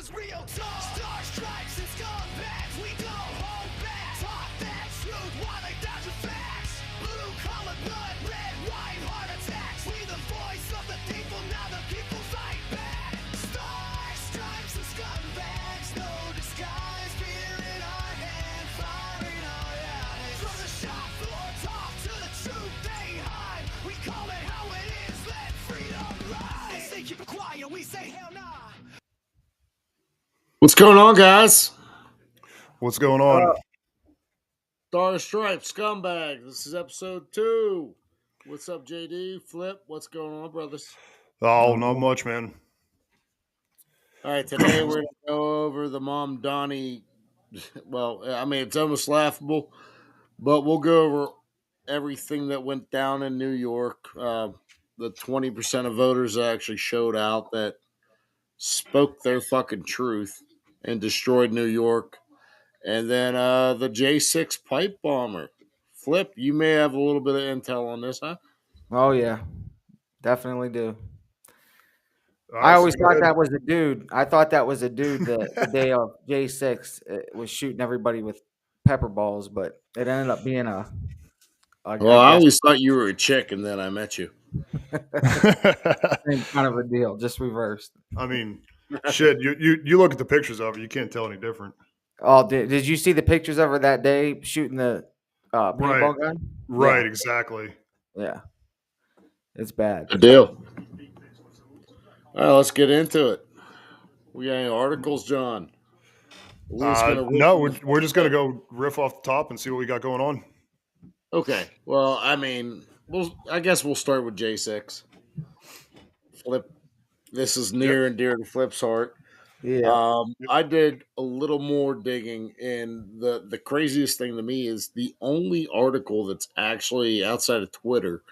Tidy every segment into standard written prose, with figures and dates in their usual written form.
is real talk. Star stripes and scumbags, we don't hold back. Talk that truth while they dodge the facts. Blue collar blood, red, white heart attacks. We the voice of the people, now the people fight back. Star stripes and scumbags, no disguise. Fear in our hand, fire in our eyes. From the shop floor talk to the truth they hide. We call it how it is, let freedom rise. They keep it quiet, we say hell nah. What's going on, guys? What's going on? Star Stripes Scumbag. This is episode 2. What's up, JD? Flip, what's going on, brothers? Oh, not much, man. All right, today we're going to go over the Mom Donnie. Well, I mean, it's almost laughable, but we'll go over everything that went down in New York. The 20% of voters that actually showed out that spoke their fucking truth and destroyed New York. And then the J6 pipe bomber. Flip, you may have a little bit of intel on this, huh? Oh yeah, definitely do. I always thought that was a dude. I thought that was a dude that the day of J6 was shooting everybody with pepper balls, but it ended up being a. Well, I always thought you were a chick, and then I met you. Same kind of a deal, just reversed. I mean, shit. You look at the pictures of her, you can't tell any different. Oh, did you see the pictures of her that day shooting the paintball gun? Right, Yeah. exactly. Yeah, it's bad. Good deal. All right, let's get into it. We got any articles, John? No, we're just gonna go riff off the top and see what we got going on. Okay. Well, I mean, I guess we'll start with J6. Flip. This is near and dear to Flip's heart. Yeah. I did a little more digging, and the craziest thing to me is the only article that's actually outside of Twitter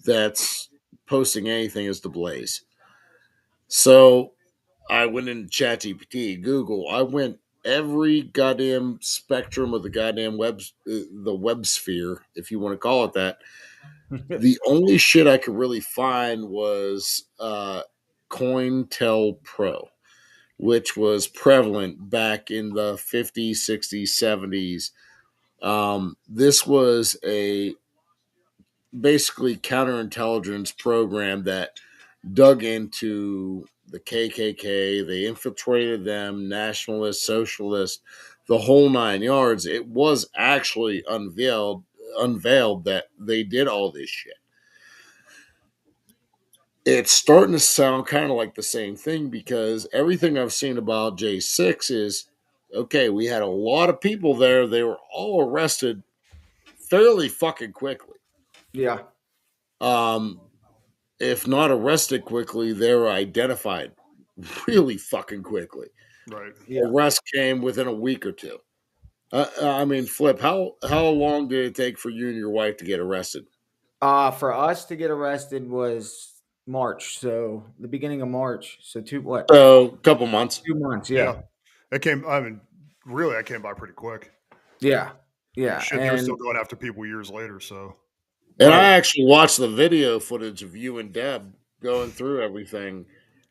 that's posting anything is the Blaze. So I went into ChatGPT, Google. I went every goddamn spectrum of the goddamn the web sphere, if you want to call it that. The only shit I could really find was CoinTelPro, which was prevalent back in the 50s, 60s, 70s. This was a basically counterintelligence program that dug into the KKK. They infiltrated them, nationalists, socialists, the whole 9 yards. It was actually unveiled that they did all this shit. It's starting to sound kind of like the same thing because everything I've seen about J6 is okay. We had a lot of people there. They were all arrested fairly fucking quickly. Yeah. If not arrested quickly, they were identified really fucking quickly. Right. Yeah. Arrest came within a week or two. I mean, Flip, how long did it take for you and your wife to get arrested? For us to get arrested was March, so the beginning of March. So a couple months. 2 months, yeah. It came. I mean, really, I came by pretty quick. Yeah. Shit, they're still going after people years later. So. And I actually watched the video footage of you and Deb going through everything.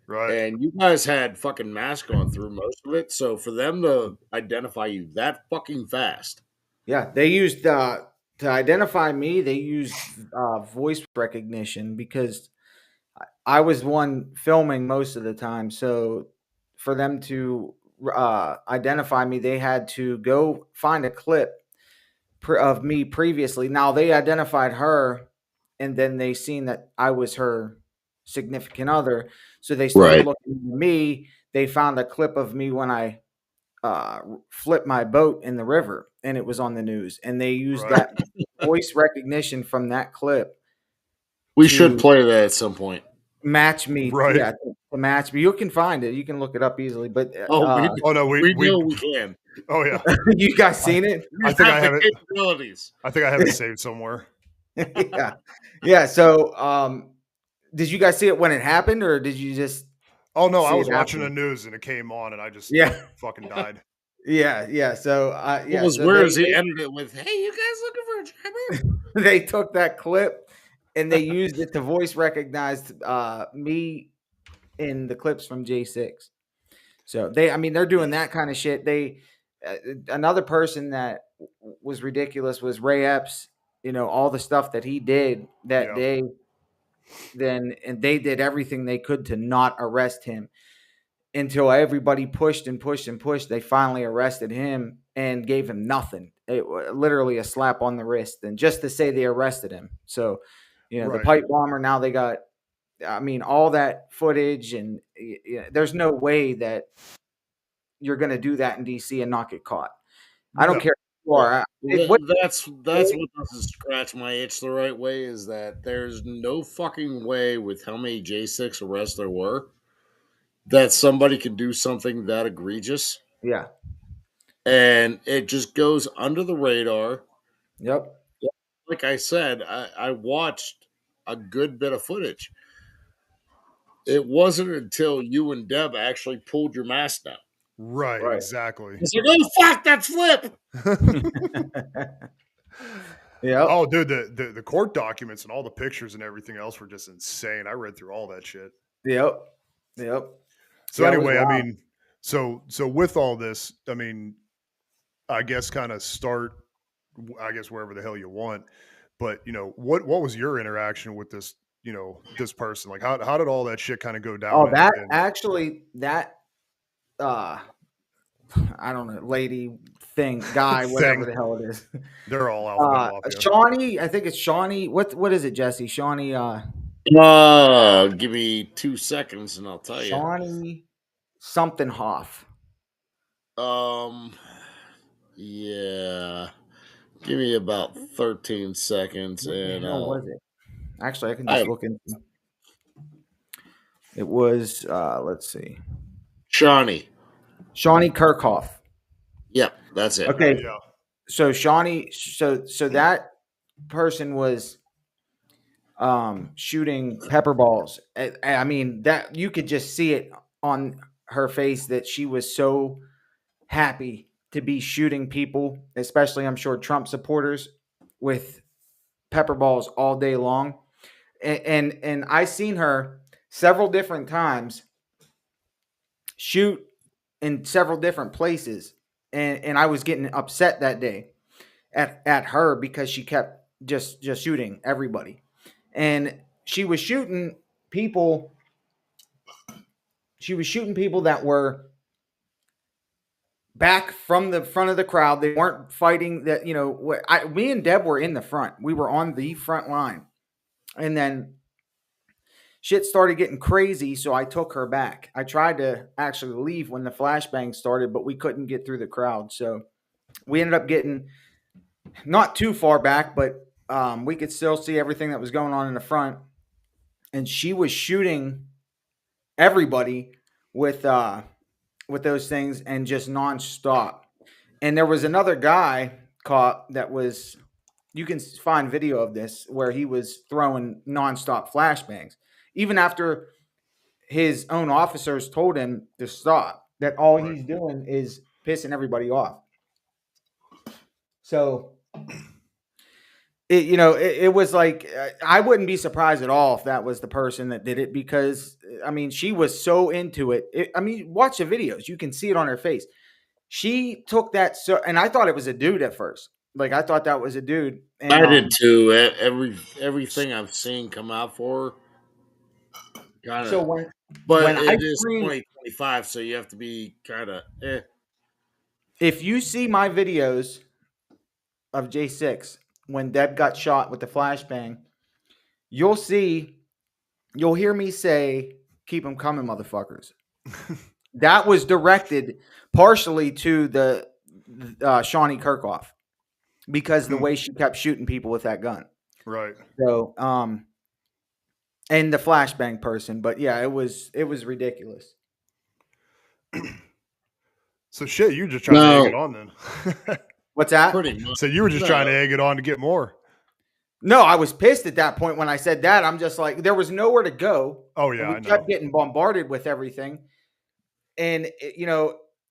Right. And you guys had fucking masks on through most of it. So for them to identify you that fucking fast. Yeah, they used to identify me, they used voice recognition because I was the one filming most of the time. So for them to identify me, they had to go find a clip of me previously. Now they identified her, and then they seen that I was her significant other. So they started looking at me. They found a clip of me when I flipped my boat in the river, and it was on the news. And they used that voice recognition from that clip. We should play that at some point. Match me, right? Yeah, to match me. You can find it. You can look it up easily. But we know we can. Oh yeah, you guys seen it? I think I have it. I think I have it saved somewhere. yeah. So, did you guys see it when it happened, or did you just? Oh no, I was watching the news and it came on, and I just fucking died. Yeah. So, It was weird. He ended it with, "Hey, you guys looking for a driver?" They took that clip and they used it to voice recognize me in the clips from J6. So they're doing that kind of shit. Another person that was ridiculous was Ray Epps. All the stuff that he did that day. And they did everything they could to not arrest him until everybody pushed and pushed and pushed. They finally arrested him and gave him nothing. Literally a slap on the wrist, and just to say they arrested him. So, the pipe bomber. Now they got. All that footage, and there's no way that you're going to do that in DC and not get caught. I don't care who you are. That's what doesn't scratch my itch the right way is that there's no fucking way with how many J6 arrests there were that somebody could do something that egregious. Yeah. And it just goes under the radar. Yep. Like I said, I watched a good bit of footage. It wasn't until you and Deb actually pulled your mask down. Right. Exactly. It's like, oh, fuck, that's Flip. Yeah. Oh, dude, the court documents and all the pictures and everything else were just insane. I read through all that shit. Yep. So anyway, so with all this, I guess kind of start, wherever the hell you want. But what was your interaction with this? This person, like how did all that shit kind of go down? Oh, that I don't know, lady thing, guy, whatever the hell it is. They're all alphabet Shawnee, I think it's Shawnee. What is it, Jesse? Shawnee. Give me 2 seconds and I'll tell you. Shawnee something Hoff. Yeah. Give me about 13 seconds and what was it? Actually, I can just look into. It was let's see. Shawnee Kirkhoff. Yep, that's it. Okay. Yeah. So Shawnee, so that person was shooting pepper balls. That you could just see it on her face that she was so happy to be shooting people, especially I'm sure Trump supporters, with pepper balls all day long. And I seen her several different times shoot in several different places. And I was getting upset that day at her because she kept just shooting everybody. And she was shooting people. She was shooting people that were back from the front of the crowd. They weren't fighting that, me and Deb were in the front. We were on the front line. And then shit started getting crazy, so I took her back. I tried to actually leave when the flashbang started, but we couldn't get through the crowd. So we ended up getting not too far back, but we could still see everything that was going on in the front. And she was shooting everybody with those things and just nonstop. And there was another guy caught that was, you can find video of this, where he was throwing nonstop flashbangs. Even after his own officers told him to stop, that all he's doing is pissing everybody off. So, it was like, I wouldn't be surprised at all if that was the person that did it, because, she was so into it. Watch the videos. You can see it on her face. She took that, and I thought it was a dude at first. Like, I thought that was a dude. And, I did too. Everything I've seen come out for her, kind of. So when it is 2025, so you have to be kind of. If you see my videos of J6 when Deb got shot with the flashbang, you'll hear me say, "Keep them coming, motherfuckers." That was directed partially to the Shawnee Kirkhoff, because the way she kept shooting people with that gun. Right. So, and the flashbang person, but yeah, it was ridiculous. So shit, you were just trying to egg it on then. What's that? So you were just trying to egg it on to get more. No, I was pissed at that point when I said that. I'm just like, there was nowhere to go. Oh yeah, we kept getting bombarded with everything. And,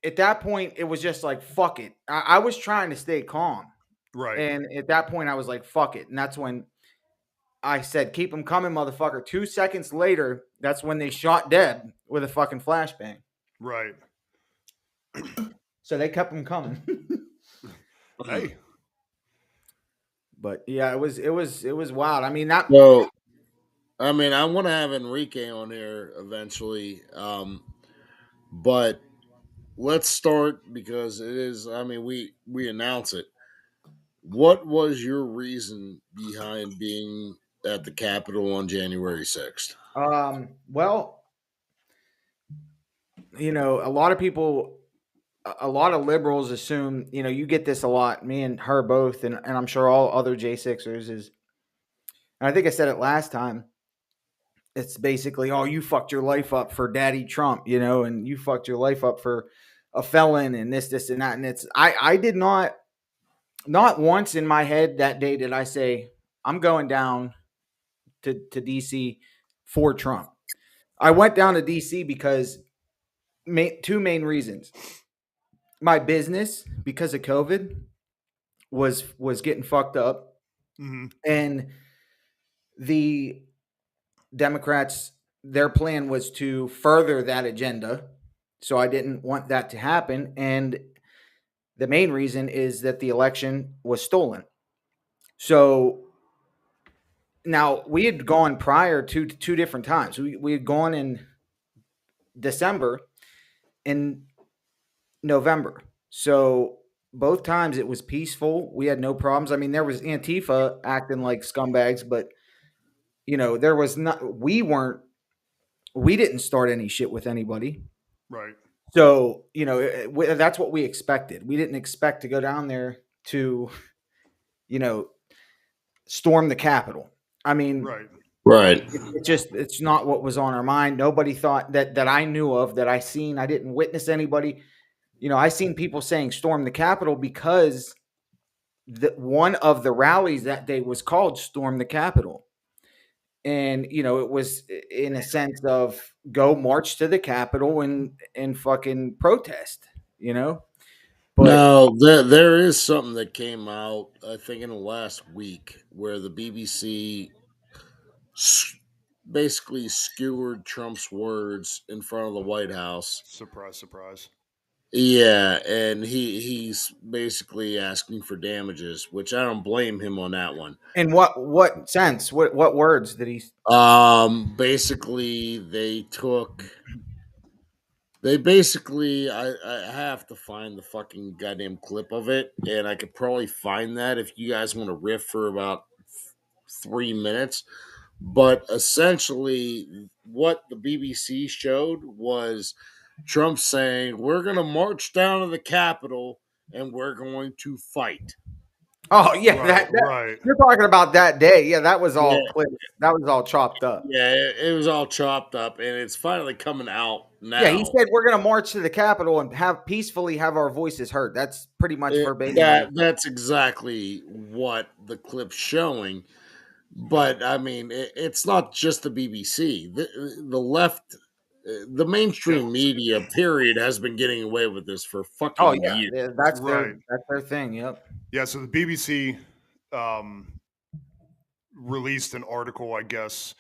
at that point, it was just like, fuck it. I was trying to stay calm. Right. And at that point, I was like, fuck it. And that's when I said, keep them coming, motherfucker. 2 seconds later, that's when they shot Deb with a fucking flashbang. Right. So they kept them coming. Hey, But yeah, it was wild. I mean, that So, I mean, I want to have Enrique on here eventually, but let's start because it is. I mean, we announce it. What was your reason behind being at the Capitol on January 6th? well, a lot of people, a lot of liberals assume, you get this a lot, me and her both, and I'm sure all other J6ers is, and I think I said it last time. It's basically, oh, you fucked your life up for Daddy Trump, and you fucked your life up for a felon and this, and that. And I did not once in my head that day did I say, I'm going down to DC for Trump. I went down to DC because two main reasons. My business, because of COVID, was getting fucked up, hmm and the Democrats, their plan was to further that agenda. So I didn't want that to happen. And the main reason is that the election was stolen. So now we had gone prior to two different times. We had gone in December and November. So both times it was peaceful. We had no problems. I mean, there was Antifa acting like scumbags, but there was not. We didn't start any shit with anybody. right, So that's what we expected. We didn't expect to go down there to, you know, storm the Capitol. I mean, right, Right. it's not what was on our mind. Nobody thought that I knew of, that I seen. I didn't witness anybody. I seen people saying storm the Capitol because one of the rallies that day was called Storm the Capitol. And it was in a sense of go march to the Capitol and fucking protest, but Now, there is something that came out, I think, in the last week where the BBC s- basically skewered Trump's words in front of the White House. surprise, surprise. Yeah, and he's basically asking for damages, which I don't blame him on that one. in what sense? What words did he? Basically, they basically, I have to find the fucking goddamn clip of it, and I could probably find that if you guys want to riff for about 3 minutes. But essentially, what the BBC showed was Trump saying, "We're going to march down to the Capitol and we're going to fight." Oh yeah, Right, that right. you're talking about that day. Yeah, that was all Yeah, clipped. That was all chopped up. yeah, it was all chopped up, and it's finally coming out Yeah, he now. said we're going to march to the Capitol and peacefully have our voices heard. That's pretty much verbatim what he. That's exactly what the clip's showing. But I mean, it's not just the BBC. The left, the Yeah, mainstream media, period, has been getting away with this for Oh fucking yeah, years. that's right. their thing. Yep. Yeah, so the BBC um, released an article, I guess,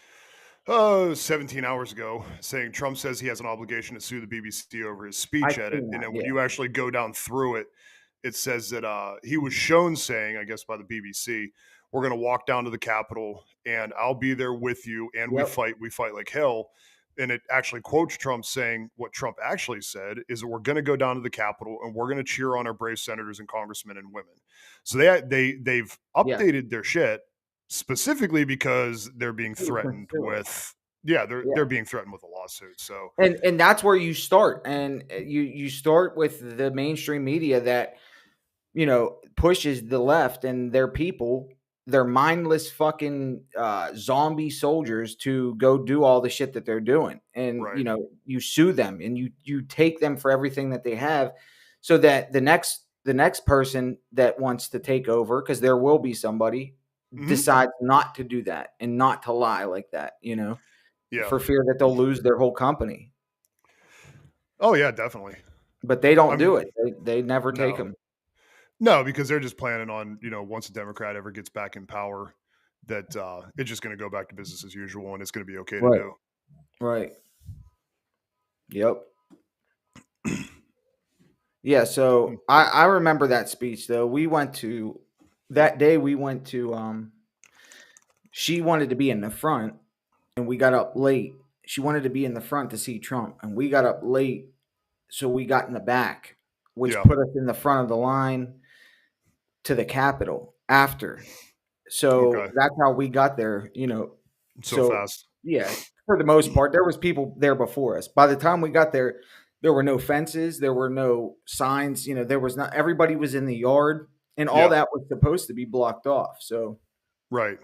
17 hours ago, saying Trump says he has an obligation to sue the BBC over his I speech edit. seen And that. then when Yeah. you actually go down through it, it says that he was shown saying, I guess by the BBC, we're going to walk down to the Capitol and I'll be there with you. And Yep. we fight like hell. And it actually quotes Trump saying what Trump actually said is that we're going to go down to the Capitol and we're going to cheer on our brave senators and congressmen and women. So they've Yeah. updated their shit specifically because they're being threatened with they're being threatened with a lawsuit. So And that's where you start, and you start with the mainstream media that pushes the left and their people, their mindless fucking zombie soldiers, to go do all the shit that they're doing. And right. you sue them and you take them for everything that they have, so that the next person that wants to take over, because there will be somebody, Mhm. decides not to do that and not to lie like that, Yeah. for fear that they'll lose their whole company. Oh yeah, definitely. But they don't I'm do it. They never take no. them. No, because they're just planning on, once a Democrat ever gets back in power, that it's just going to go back to business as usual and it's going to be okay to Right. do. Right. Yep. Yeah, so I remember that speech though. We went to that day. We went to. She wanted to be in the front, and we got up late. She wanted to be in the front to see Trump, and we got up late, so we got in the back, which Yeah. put us in the front of the line to the Capitol after. So Okay. that's how we got there. So fast. Yeah, for the most part, there was people there before us. By the time we got there, there were no fences, there were no signs. There was not. Everybody was in the yard, and all Yeah. that was supposed to be blocked off. So Right.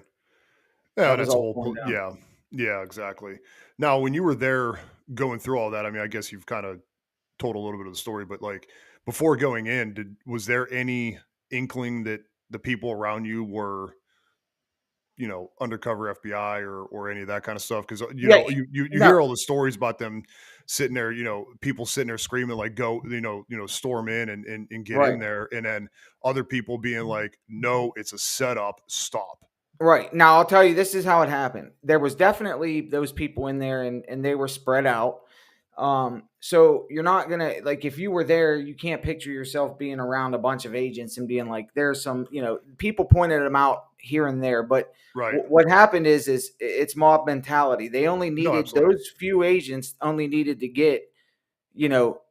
Yeah, that and was it's a all whole. torn down. Yeah. Yeah. Exactly. Now, when you were there going through all that, I mean, I guess you've kind of told a little bit of the story, but like before going in, was there any inkling that the people around you were, undercover FBI or any of that kind of stuff? Because Yeah, you no, hear all the stories about them sitting there, people sitting there screaming like, "Go, storm in and get right. in there," and then other people being like, "No, it's a setup. Stop." Right. Now I'll tell you this is how it happened. There was definitely those people in there and they were spread out. So you're not gonna like if you were there, you can't picture yourself being around a bunch of agents and being like, there's some, people pointed them out here and there, but Right. what happened is it's mob mentality. They only No, needed absolutely. those few agents only needed to get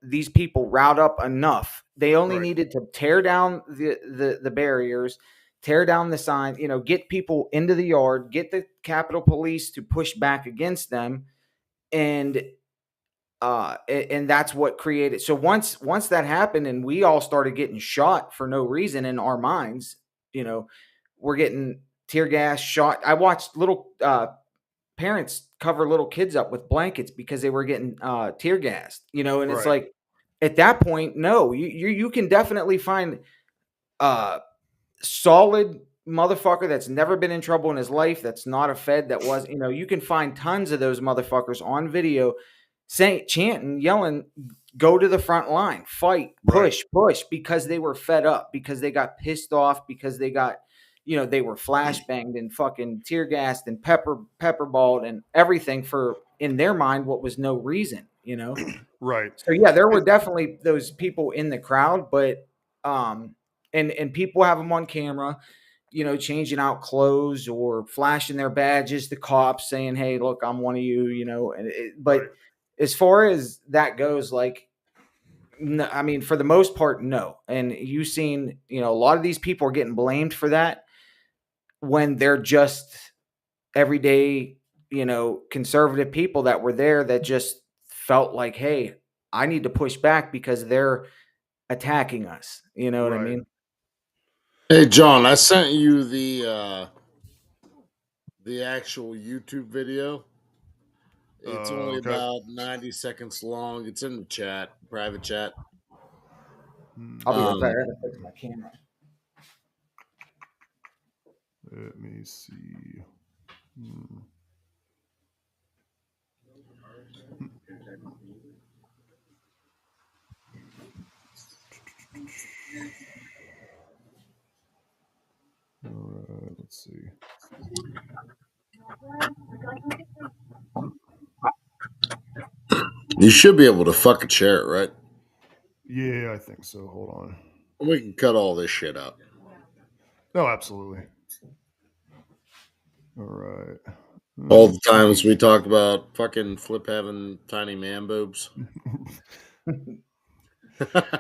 these people riled up enough. They only Right. needed to tear down the barriers, tear down the sign, get people into the yard, get the Capitol Police to push back against them, and that's what created. So once that happened, and we all started getting shot for no reason in our minds, we're getting tear gas shot. I watched little parents cover little kids up with blankets because they were getting tear gassed, and it's Right. like at that point, no, you can definitely find a solid motherfucker that's never been in trouble in his life, that's not a fed, that was, you can find tons of those motherfuckers on video saying, chanting, yelling, go to the front line, fight, Right. push, because they were fed up, because they got pissed off, because they got, they were flashbanged and fucking tear gassed and pepperballed and everything for, in their mind, what was no reason. Right. So yeah, there were definitely those people in the crowd, but and people have them on camera, changing out clothes or flashing their badges to cops saying, "Hey, look, I'm one of you," but Right. as far as that goes, like, no, I mean, for the most part, no. And you've seen, a lot of these people are getting blamed for that when they're just everyday, conservative people that were there that just felt like, hey, I need to push back because they're attacking us. You know what I Right. mean? Hey John, I sent you the actual YouTube video. It's only Okay. about 90 seconds long. It's in the chat, private chat. I'll be right Um, back. I gotta fix my camera. Let me see. All right. Let's see. you should be able to fucking share it, right? Yeah, I think so. Hold on. We can cut all this shit out. No, absolutely. All right. All the times we talk about fucking Flip having tiny man boobs.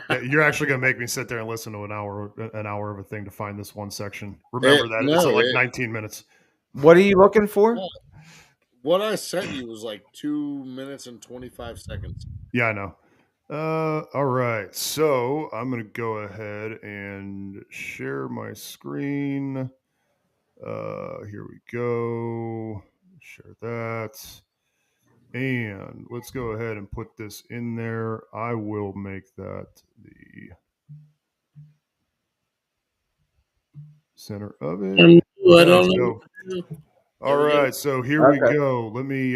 Yeah, you're actually gonna make me sit there and listen to an hour of a thing to find this one section. Remember that it's No, like 19 minutes. What are you looking for? what I sent you was like 2 minutes and 25 seconds. Yeah, I know. All right. So I'm gonna go ahead and share my screen. Here we go. Share that. And let's go ahead and put this in there. I will make that the center of it. I Okay, don't so know. all There we go. right, so here we Okay. go. Let me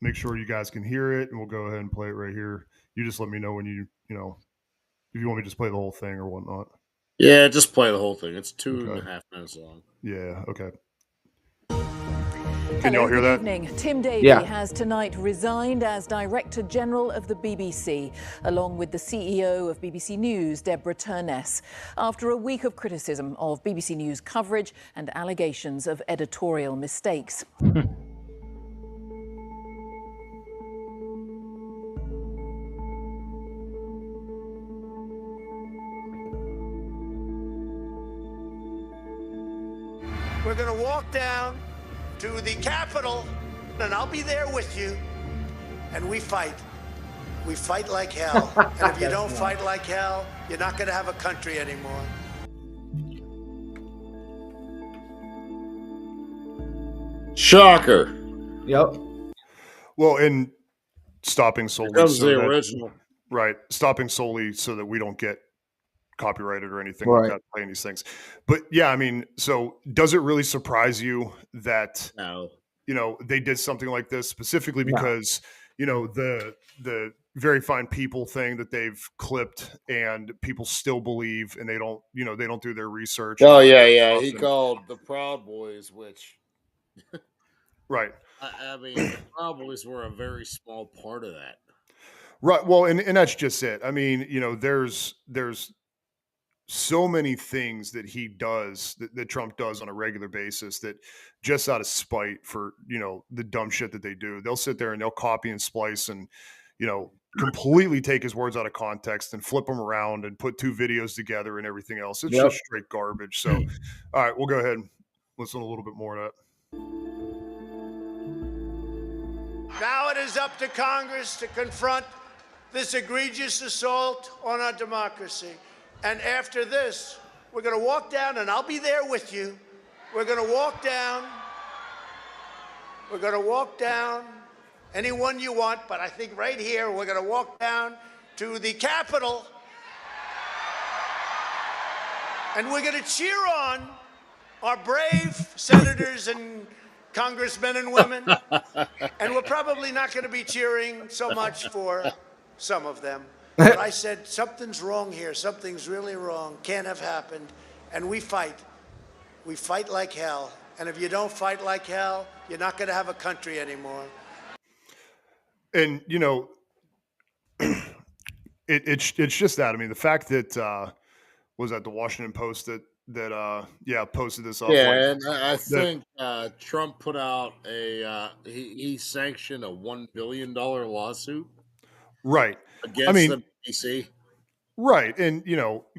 make sure you guys can hear it, and we'll go ahead and play it right here. You just let me know when if you want me to just play the whole thing or whatnot. Yeah, just play the whole thing. It's two and Okay. a half minutes long. Yeah. Okay. Can y'all hear that? Good evening. Tim Davie Yeah. has tonight resigned as Director General of the BBC, along with the CEO of BBC News, Deborah Turness, after a week of criticism of BBC News coverage and allegations of editorial mistakes. We're going to walk down to the Capitol, and I'll be there with you. And we fight. We fight like hell. And if you don't fight like hell, you're not going to have a country anymore. Shocker. Yep. Well, and stopping solely Comes so the that, original. right, stopping solely so that we don't get copyrighted or anything Right. like that playing these things. But yeah, I mean, so does it really surprise you that No. they did something like this specifically No. because the very fine people thing that they've clipped and people still believe, and they don't they don't do their research. Oh and yeah. stuff, He and- called the Proud Boys, which right. I mean, the Proud Boys were a very small part of that. Right. Well, and that's just it. I mean, there's so many things that he does that Trump does on a regular basis that just out of spite for, the dumb shit that they do, they'll sit there and they'll copy and splice and, completely take his words out of context and flip them around and put two videos together and everything else. It's Yep. just straight garbage. So, all right, we'll go ahead and listen a little bit more of that. Now it is up to Congress to confront this egregious assault on our democracy. And after this, we're going to walk down, and I'll be there with you. We're going to walk down. We're going to walk down anyone you want, but I think right here, we're going to walk down to the Capitol. And we're going to cheer on our brave senators and congressmen and women. And we're probably not going to be cheering so much for some of them. But I said, something's wrong here. Something's really wrong. Can't have happened. And we fight. We fight like hell. And if you don't fight like hell, you're not going to have a country anymore. And, it's just that. I mean, the fact that, was that the Washington Post that posted this up. Yeah, like, and I think Trump put out he sanctioned a $1 billion lawsuit right. against the BBC. Right. And,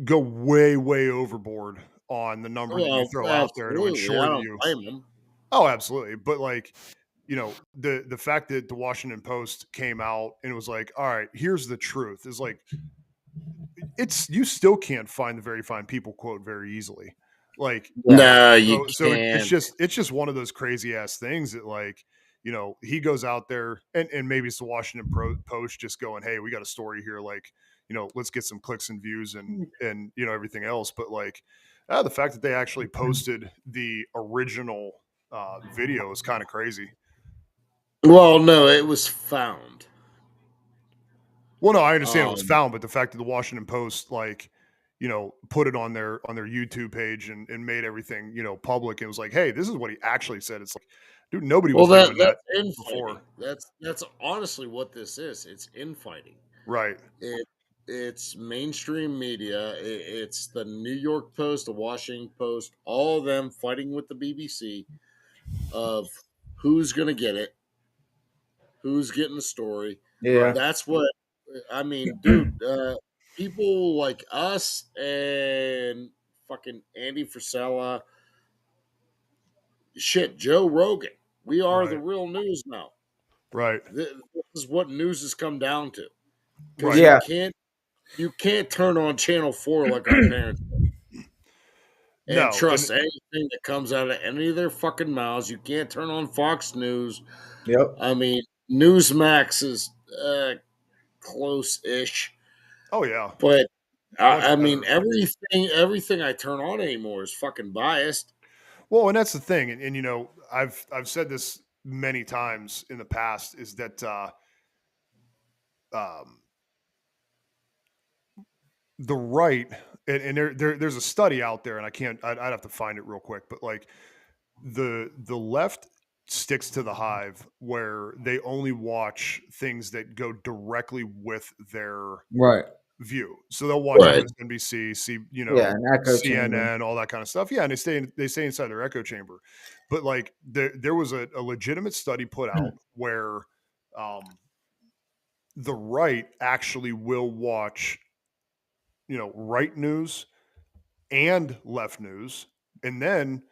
go way, way overboard on the number that you throw out there to ensure I that don't you. blame him. Oh, absolutely. But the fact that the Washington Post came out and it was like, all right, here's the truth, is like, you still can't find the very fine people quote very easily. Like, No, you can't. so it's just one of those crazy ass things that, like, he goes out there and maybe it's the Washington Post just going, hey, we got a story here, like, let's get some clicks and views and everything else. But like, the fact that they actually posted the original video is kind of crazy. Well, no, it was found. Well, no, I understand it was found, but the fact that the Washington Post, like, put it on their YouTube page and made everything, public, it was like, hey, this is what he actually said. It's like, dude, nobody was doing that before. That's honestly what this is. It's infighting. Right. It's mainstream media. It's the New York Post, the Washington Post, all of them fighting with the BBC of who's going to get it, who's getting the story. Yeah. That's what, I mean, dude, people like us and fucking Andy Frisella, shit, Joe Rogan. We are the real news now. Right. This is what news has come down to. Right. Yeah. You can't turn on Channel 4 like our parents did and trust anything that comes out of any of their fucking mouths. You can't turn on Fox News. Yep. I mean, Newsmax is close-ish. Oh yeah. But I mean, everything I turn on anymore is fucking biased. Well, and that's the thing, and I've said this many times in the past, is that the right, and there's a study out there, and I'd have to find it real quick, but like the left sticks to the hive where they only watch things that go directly with their Right. view. So they'll watch Right. MSNBC, Yeah, an echo chamber. CNN, all that kind of stuff. Yeah, and they stay inside their echo chamber. But like there was a legitimate study put out where the right actually will watch, right news and left news, and then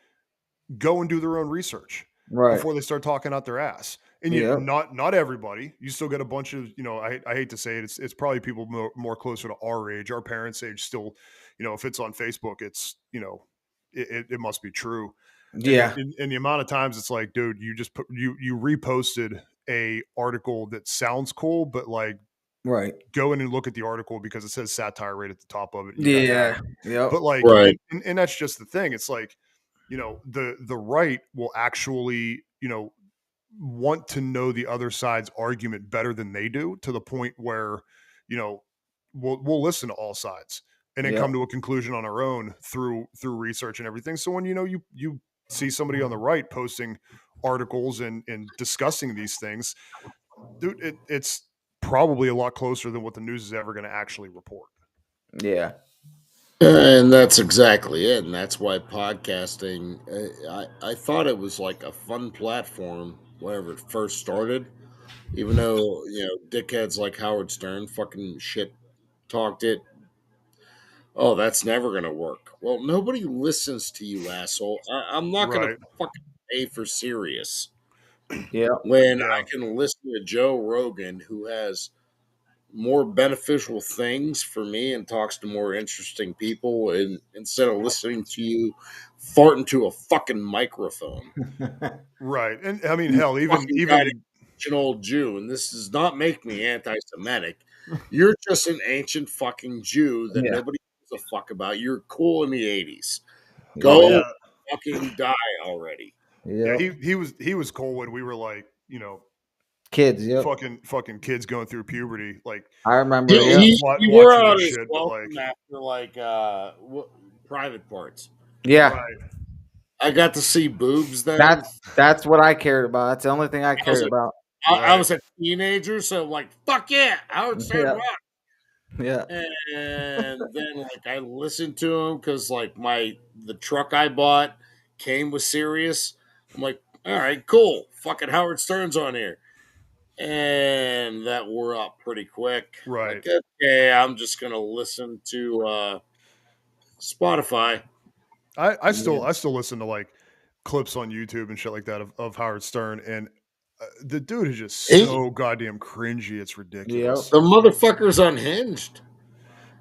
go and do their own research Right. before they start talking out their ass. And Yep. not everybody. You still get a bunch of, I hate to say it, it's probably people more closer to our age, our parents' age. Still, if it's on Facebook, it's it must be true. Yeah. And the amount of times it's like, dude, you just you reposted a article that sounds cool, but like, Right. go in and look at the article because it says satire right at the top of it. Yeah. Yep. But like, Right. and that's just the thing. It's like, the right will actually, want to know the other side's argument better than they do, to the point where, we'll listen to all sides and then Yep. come to a conclusion on our own through research and everything. So when, you see somebody on the right posting articles and discussing these things, dude, it's probably a lot closer than what the news is ever going to actually report. Yeah. And that's exactly it. And that's why podcasting, I thought it was like a fun platform whenever it first started, even though, dickheads like Howard Stern fucking shit talked it. Oh, that's never going to work. Well, nobody listens to you, asshole. I'm not going to Right. fucking pay for Sirius Yep. when Yeah. I can listen to Joe Rogan, who has more beneficial things for me and talks to more interesting people, and instead of listening to you fart into a fucking microphone. Right. And I mean, hell, even An old Jew, and this does not make me anti-Semitic. You're just an ancient fucking Jew that Yeah. nobody gives a fuck about. You're cool in the 80s. Oh, Go yeah. fucking die already. Yeah, Yep. he was cool when we were like, Kids. Yep. fucking kids going through puberty, like I remember. He, Yep. he, he wore watching out this his shit, but like, welcome after private parts. Yeah. right. I got to see boobs then. That's what I cared about. That's the only thing I cared about. I was a teenager, so like, fuck yeah, Howard Stern Yeah. rock. Yeah. And then like I listened to him because like the truck I bought came with Sirius. I'm like, all right, cool. Fucking Howard Stern's on here. And that wore up pretty quick. Right. Like, okay, I'm just gonna listen to Spotify. I still listen to like clips on YouTube and shit like that of Howard Stern, and the dude is just so goddamn cringy. It's ridiculous. The motherfucker's unhinged.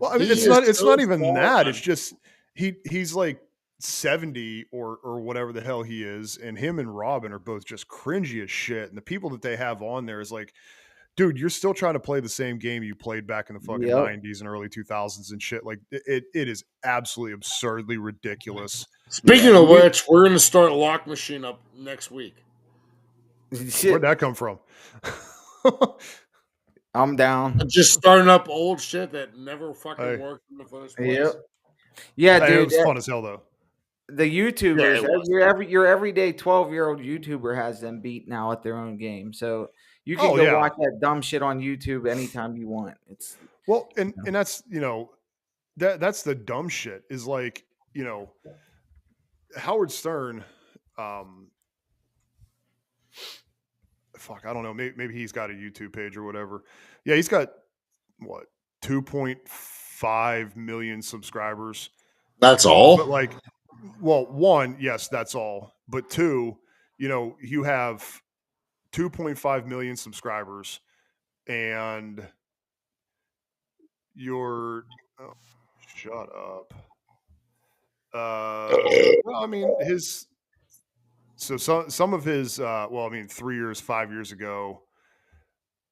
Well, I mean, He it's is so not even far that. un- It's just he's like 70 or whatever the hell he is, and him and Robin are both just cringy as shit. And the people that they have on there is like, dude, you're still trying to play the same game you played back in the fucking Yep. 90s and early 2000s and shit. Like it is absolutely absurdly ridiculous. Speaking of which, we're gonna start Lock Machine up next week. Where'd that come from? I'm down. Just starting up old shit that never fucking Hey. worked in the first place. Yep. Yeah, Hey, it dude. was fun as hell though. The YouTubers, Yeah, it was. your everyday 12-year-old YouTuber has them beat now at their own game. So you can Oh, go yeah. watch that dumb shit on YouTube anytime you want. It's Well, and that's that's the dumb shit is like, Howard Stern, fuck, I don't know, maybe he's got a YouTube page or whatever. Yeah, he's got what, 2.5 million subscribers. That's all. But like, well, one, yes, that's all. But two, you have 2.5 million subscribers, and you're shut up. Well, I mean, some of his 3 years, 5 years ago.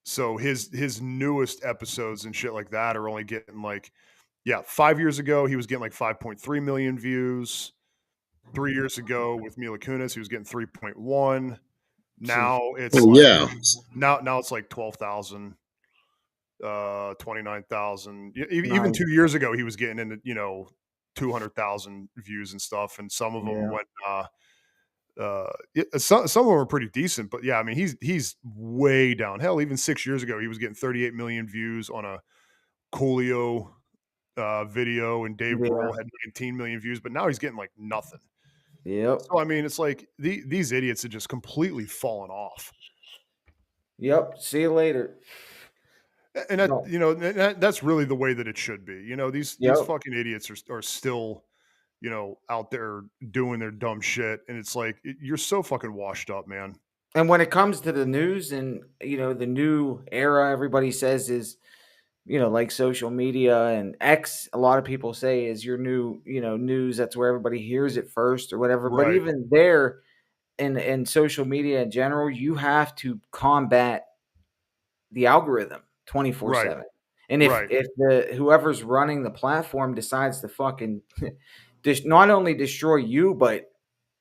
So his newest episodes and shit like that are only getting like, 5 years ago he was getting like 5.3 million views. 3 years ago with Mila Kunis, he was getting 3.1. Now it's now it's like 12,000, 29,000. Even 2 years ago he was getting into 200,000 views and stuff, and some of them went some of them are pretty decent, but yeah, I mean, he's way down. Hell, even 6 years ago, he was getting 38 million views on a Coolio video, and Dave Yeah. Grohl had 19 million views, but now he's getting like nothing. Yep. So I mean, it's like these idiots have just completely fallen off. Yep. See you later. And that, No. that's really the way that it should be. These Yep. fucking idiots are still, out there doing their dumb shit, and it's like you're so fucking washed up, man. And when it comes to the news and the new era, everybody says is like social media and X, a lot of people say is your new news. That's where everybody hears it first or whatever. But Right. even there, in social media in general, you have to combat the algorithm 24/7. And if Right. if the whoever's running the platform decides to fucking not only destroy you, but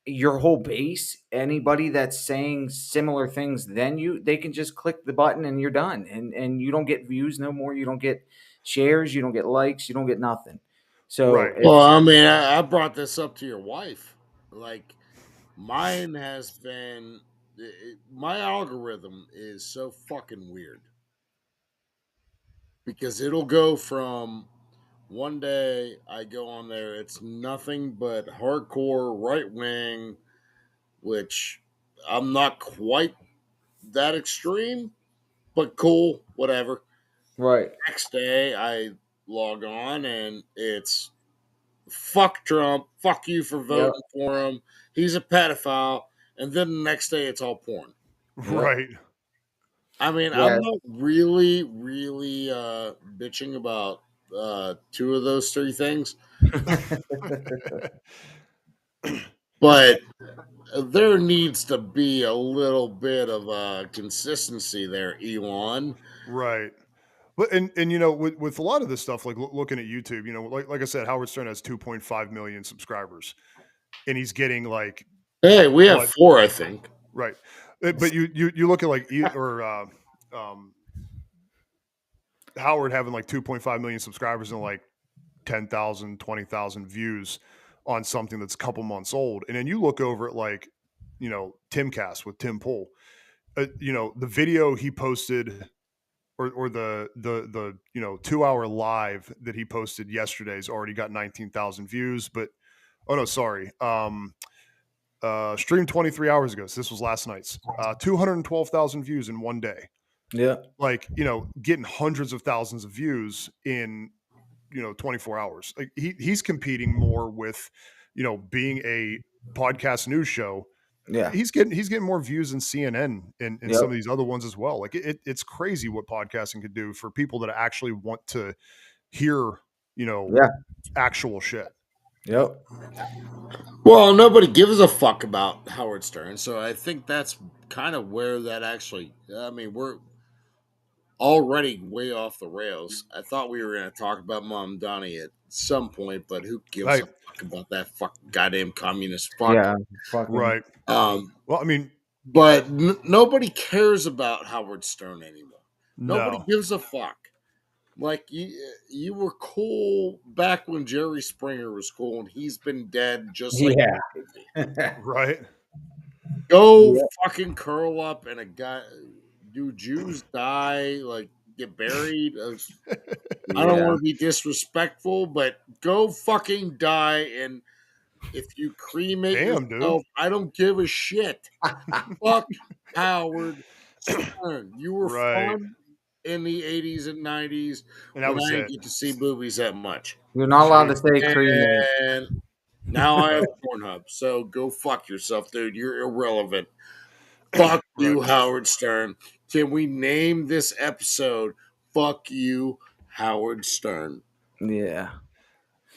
your whole base, anybody that's saying similar things than you, they can just click the button and you're done. And you don't get views no more. You don't get shares. You don't get likes. You don't get nothing. So Right. Well, I mean, I brought this up to your wife. Like, mine has been, my algorithm is so fucking weird because it'll go from one day I go on there, it's nothing but hardcore right wing, which I'm not quite that extreme, but cool, whatever. right. Next day I log on and it's fuck Trump, fuck you for Yep. voting for him, he's a pedophile, and then the next day it's all porn. Right. I mean, Yeah. I'm not really, really bitching about two of those three things, but there needs to be a little bit of consistency there, Elon. Right. But and with a lot of this stuff, like looking at YouTube, like I said, Howard Stern has 2.5 million subscribers, and he's getting like Hey, we have what? 4, I think. Right. But you look at like Howard having like 2.5 million subscribers and like 10,000, 20,000 views on something that's a couple months old, and then you look over at like Timcast with Tim Pool, the video he posted. Or the 2-hour live that he posted yesterday's already got 19,000 views, but sorry, streamed 23 hours ago. So this was last night's 212,000 views in one day. Yeah. Like getting hundreds of thousands of views in 24 hours. Like he's competing more with being a podcast news show. Yeah. He's getting more views than CNN and Yep. some of these other ones as well. Like it's crazy what podcasting could do for people that actually want to hear, Yeah. actual shit. Yep. Well, nobody gives a fuck about Howard Stern, so I think that's kind of where that actually. I mean, we're already way off the rails. I thought we were going to talk about Mom Donnie at some point, but who gives Right. a fuck about that fucking goddamn communist fuck? Yeah. Fucking Right. Well, I mean, But nobody cares about Howard Stern anymore. Nobody no. gives a fuck. Like you were cool back when Jerry Springer was cool, and he's been dead just like Yeah. Right. go Yeah. fucking curl up and a guy. Do Jews die? Like get buried? I don't Yeah. want to be disrespectful, but go fucking die. And if you cremate Damn, dude. yourself, I don't give a shit. Fuck Howard Stern. You were Right. fun in the 80s and 90s And that when was I it. didn't get to see movies that much. You're not allowed to say cremate. And now I have Pornhub, so go fuck yourself, dude. You're irrelevant. Fuck you, Howard Stern. Can we name this episode Fuck You, Howard Stern? Yeah.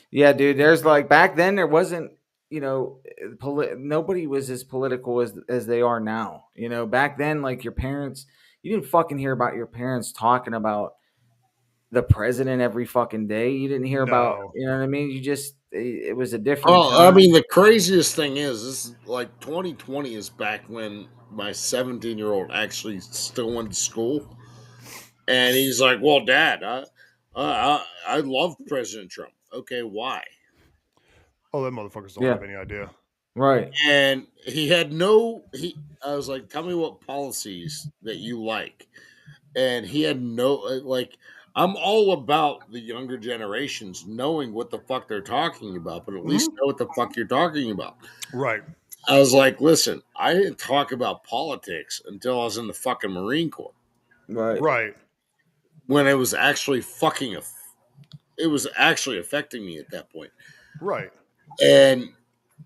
Yeah, dude. There's like back then there wasn't, nobody was as political as they are now. Back then, like your parents, you didn't fucking hear about your parents talking about the president every fucking day. You didn't hear about, No. you know what I mean? It was a different Well, time. I mean, the craziest thing is, this is like 2020 is back when my 17-year-old actually still went to school. And he's like, well, Dad, I love President Trump. Okay, why? Oh, that motherfuckers don't Yeah. have any idea. Right. And he had no. I was like, tell me what policies that you like, and he had no like. I'm all about the younger generations knowing what the fuck they're talking about, but at least know what the fuck you're talking about. Right. I was like, listen, I didn't talk about politics until I was in the fucking Marine Corps Right. Right. when it was actually it was actually affecting me at that point. Right. And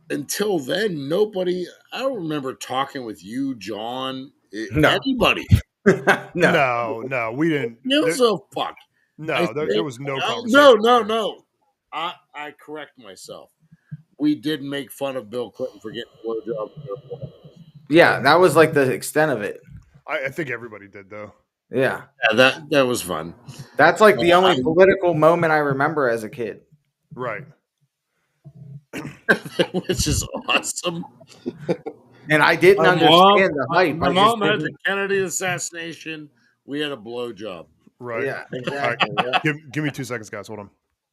until then, nobody, I don't remember talking with you, John, No. anybody. No. No, we didn't. Gives a fuck. I No, there think, was no no, conversation. no, there. no. I correct myself. We did make fun of Bill Clinton for getting a blowjob. Yeah, that was like the extent of it. I think everybody did though. Yeah. Yeah, that was fun. That's like the only I'm- political moment I remember as a kid. Right. which is awesome. And I didn't understand the hype. My I just mom had the didn't. Kennedy assassination. We had a blowjob. Right. Yeah, All exactly. right. Yeah. Give me 2 seconds, guys. Hold on.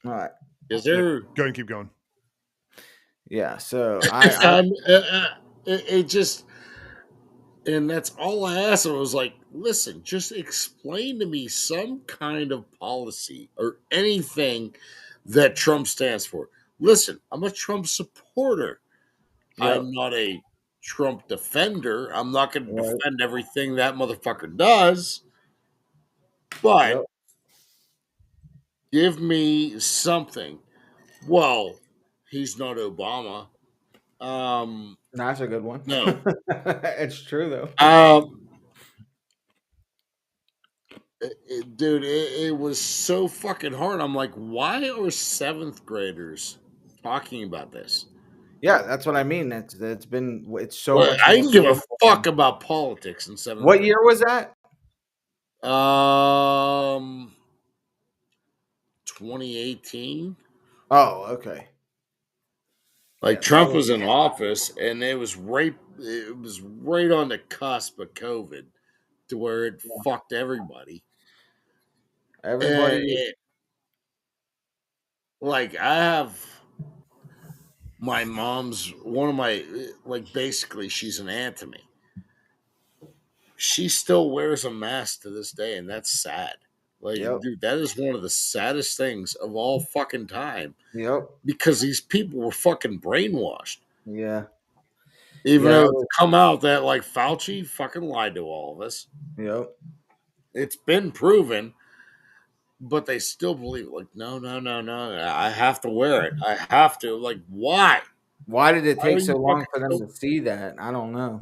All right. Is Yeah, there? go ahead and keep going. Yeah. So It just, and that's all I asked. I was like, listen, just explain to me some kind of policy or anything that Trump stands for. Listen, I'm a Trump supporter. Yep. I'm not a Trump defender. I'm not going to Right. defend everything that motherfucker does. But Yep. give me something. Well, he's not Obama. That's a good one. No. It's true though. Dude, it was so fucking hard. I'm like, why are seventh graders talking about this? Yeah, that's what I mean. It's so Well, much I more didn't give a political fuck now. about politics in seventh What grade. year was that? 2018. Oh, okay. Like Yeah, that Trump was was in office, and it was right on the cusp of COVID, to where it fucked everybody. And everybody. like I have my mom's one of my like basically she's an aunt to me. She still wears a mask to this day, and that's sad. Like, Yep. dude, that is one of the saddest things of all fucking time Yep. because these people were fucking brainwashed. Yeah. Even Yeah. though it's come out that like Fauci fucking lied to all of us, Yep. it's been proven, but they still believe it. Like, no, no, no, no, I have to wear it. I have to. Like, why? Why did it Why are take you so long fucking for them so? to see that? I don't know.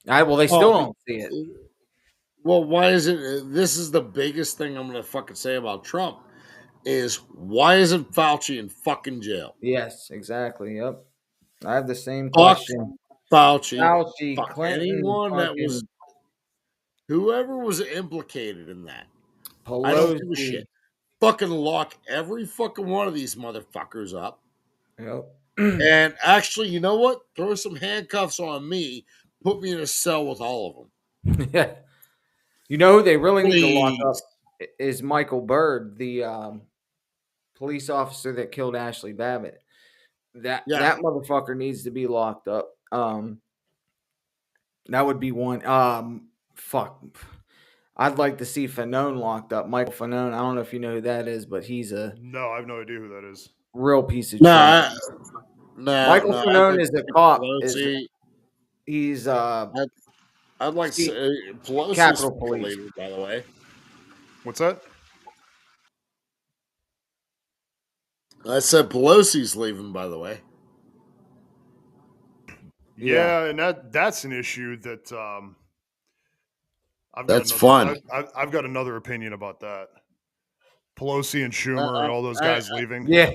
Well, they still Well, don't see it. well, why is it? This is the biggest thing I'm gonna fucking say about Trump is why isn't Fauci in fucking jail? Yes, exactly. Yep. I have the same Fuck question. Fauci. Fauci, Fuck Clinton, anyone that was fucking whoever was implicated in that. I don't give a Pelosi. shit. Fucking lock every fucking one of these motherfuckers up. Yep. And actually, you know what? Throw some handcuffs on me. Put me in a cell with all of them. Yeah. You know who they really need to lock Please. up is Michael Byrd, the police officer that killed Ashley Babbitt. That Yeah. that motherfucker needs to be locked up. That would be one. Fuck. I'd like to see Fanone locked up. Michael Fanone. I don't know if you know who that is, but he's a No, I have no idea who that is. real piece of No, shit. no, Michael no. Fanone is a cop. Pelosi. He's I'd like to say Pelosi's Capitol fucking Police. leaving, by the way. What's that? I said Pelosi's leaving, by the way. Yeah, and that's an issue that That's fun. I've got another opinion about that. Pelosi and Schumer and all those I- guys leaving. Yeah.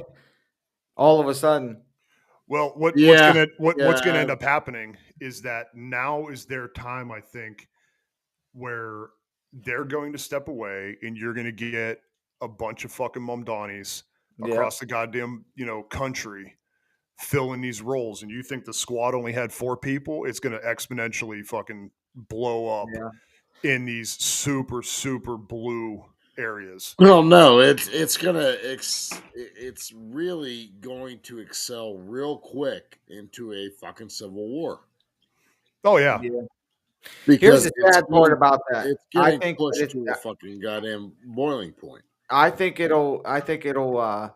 All of a sudden. Well, what's Yeah, gonna end up happening is that now is their time, I think, where they're going to step away and you're going to get a bunch of fucking Momdani's across the goddamn, country filling these roles. And you think the squad only had 4 people, it's going to exponentially fucking blow up Yeah. in these super, super blue areas. Well, no, it's really going to excel real quick into a fucking civil war Oh yeah, Yeah. Here's because the sad part about that. it's I getting think that pushed it's. to a fucking goddamn boiling point. I think it'll. I think it'll. I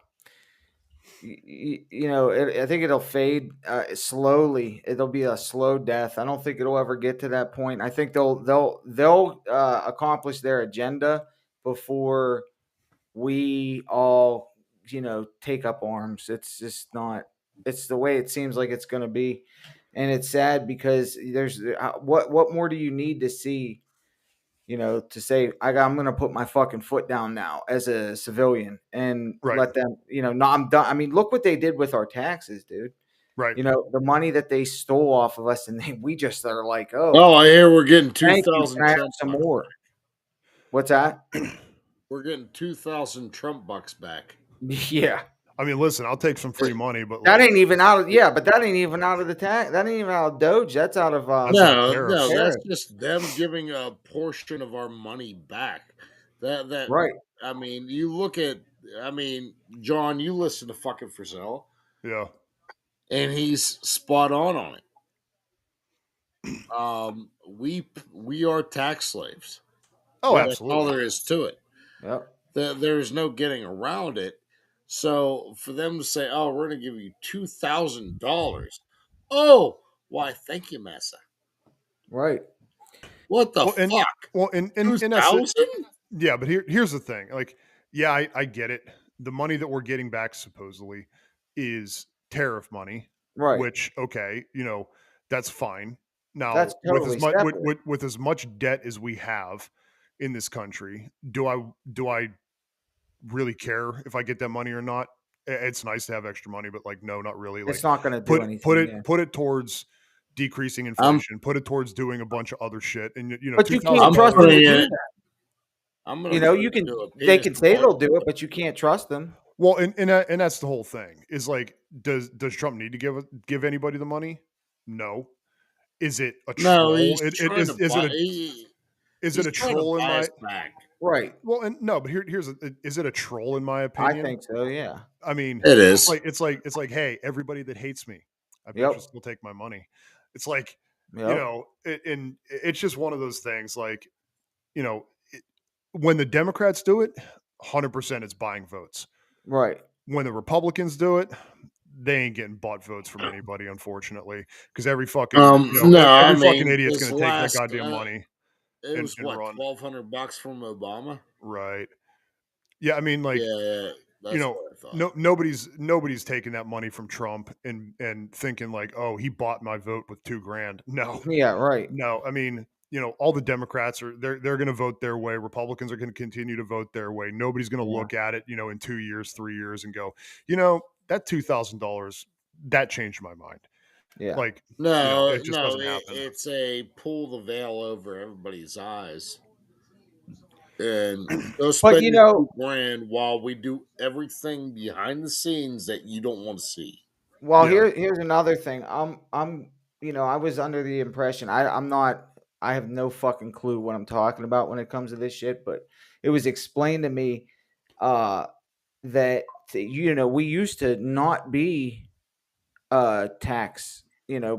think it'll fade slowly. It'll be a slow death. I don't think it'll ever get to that point. I think they'll accomplish their agenda before we all take up arms. It's just not. It's the way it seems like it's going to be, and it's sad because there's what more do you need to see? To say I'm going to put my fucking foot down now as a civilian and right, let them, no, I'm done. I mean, look what they did with our taxes, dude. right. The money that they stole off of us, and we just are like, oh, Oh, I hear we're getting thank you, 2,000 can I have Trump some bucks. more? What's that? We're getting 2,000 Trump bucks back. Yeah, I mean, listen, I'll take some free money, but that like, ain't even out of but that ain't even out of the tax. That ain't even out of Doge. That's out of That's out of No, tariffs. that's tariff. just them giving a portion of our money back. That Right. I mean, you look at John, you listen to fucking Frizzell, Yeah, and he's spot on it. We are tax slaves. oh, That's all absolutely. there is to it. Yep. There's no getting around it. So for them to say, "Oh, we're going to give you $2,000," oh, why? Thank you, Massa. Right. What the Well, and fuck? well, and Two that's it. thousand? Yeah, but here's the thing. Like, yeah, I get it. The money that we're getting back supposedly is tariff money, Right. which okay, that's fine. Now, That's totally separate. with as much debt as we have in this country, do I really care if I get that money or not? It's nice to have extra money, but like, no, not really. It's Like, not going to do put anything. Yeah. put it towards decreasing I'm inflation. Put it towards doing a bunch of other shit, and But two you thousand can't I'm trust them to dollars. putting do it. that. I'm gonna put You it can. into a They penis can say they'll budget. do it, but you can't trust them. Well, and that's the whole thing. Is like, does Trump need to give anybody the money? No. Is it a No, troll? he's trying to buy. Is it He's a trying to troll in buy us my back. Right. well? And no, but is it a troll in my I opinion? think so. Yeah. I mean, It it's is. like hey, everybody that hates me, I bet Yep. you'll still take my money. It's like Yep. and it's just one of those things. Like you know, it, when the Democrats do it, 100% it's buying votes. Right. When the Republicans do it, they ain't getting bought votes from anybody, unfortunately, because every fucking No, I every fucking mean idiot's this going to take that last. goddamn money It and was what run. $1,200 from Obama. Right. Yeah, I mean, like Yeah, that's what I thought. nobody's taking that money from Trump and thinking like, oh, he bought my vote with $2,000. No, Yeah. Right. no. I mean, all the Democrats they're going to vote their way. Republicans are going to continue to vote their way. Nobody's going to Yeah. look at it, in 2 years, 3 years, and go, that $2,000 that changed my mind. Yeah. Like, No, it just no, doesn't happen. it's a pull the veil over everybody's eyes and go But spend your $2,000 while we do everything behind the scenes that you don't want to see. well, Yeah. here's another thing. I was under the impression I'm not. I have no fucking clue what I'm talking about when it comes to this shit. But it was explained to me uh, that we used to not be tax.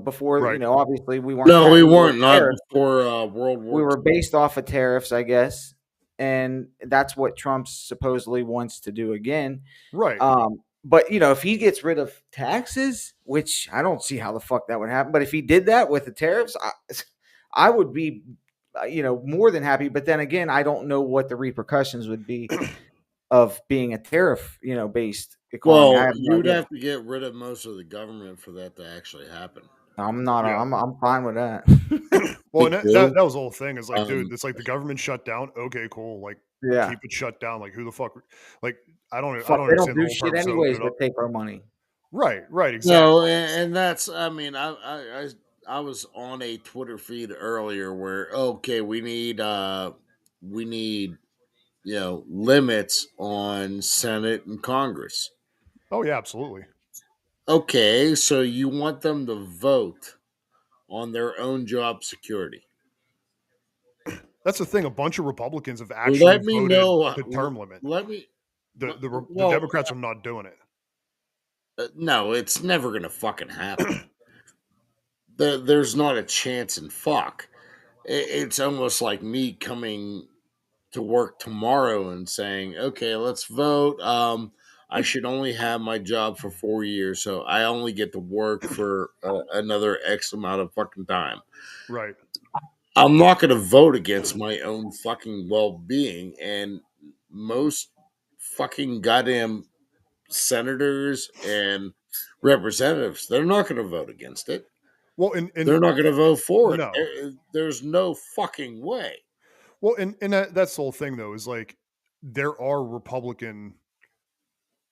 Before Right. obviously we weren't. No, we We were weren't. Not tariff. before World We War were II. based off of tariffs, I guess, and that's what Trump supposedly wants to do again. Right. But if he gets rid of taxes, which I don't see how the fuck that would happen, but if he did that with the tariffs, I would be, more than happy. But then again, I don't know what the repercussions would be of being a tariff, based economy. I Well, have no you'd idea. have to get rid of most of the government for that to actually happen. I'm not. Yeah. I'm fine with that. Well, Me and too. that was the whole thing. Is like, dude, Um, it's like the government shut down. Okay, cool. Like, Yeah. keep it shut down. Like, who the fuck? Like, I don't Fuck, they don't understand the do whole shit purpose of anyways opening it but up. take our money. Right, no, exactly. and that's. I mean, I was on a Twitter feed earlier where okay, we need limits on Senate and Congress. Oh yeah, absolutely. Okay, so you want them to vote on their own job security. That's the thing. A bunch of Republicans have actually Let me voted know. the term limit. Let me. The Well, Democrats are not doing it. No, it's never gonna fucking happen. There's not a chance in fuck. It's almost like me coming to work tomorrow and saying, "Okay, let's vote. I should only have my job for 4 years, so I only get to work for another X amount of fucking time." Right. I'm not going to vote against my own fucking well-being, and most fucking goddamn senators and representatives, they're not going to vote against it. Well, They're not going to vote for it. no. There's no fucking way. Well, and that's the whole thing, though, is like there are Republican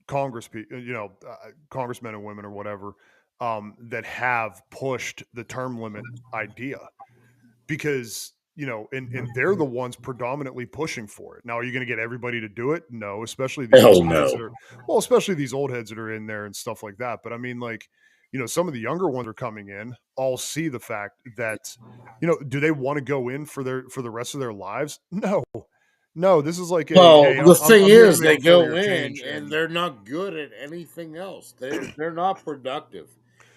congressmen and women or whatever, that have pushed the term limit idea because, and they're the ones predominantly pushing for it. Now, are you going to get everybody to do it? No, especially these Hell old heads no. especially these old heads that are in there and stuff like that. But I mean, like, some of the younger ones are coming in, all see the fact that, do they want to go in for the rest of their lives? No, this is like Well, hey, the thing I'm here to is, make they a failure go in change. and they're not good at anything else. They're not productive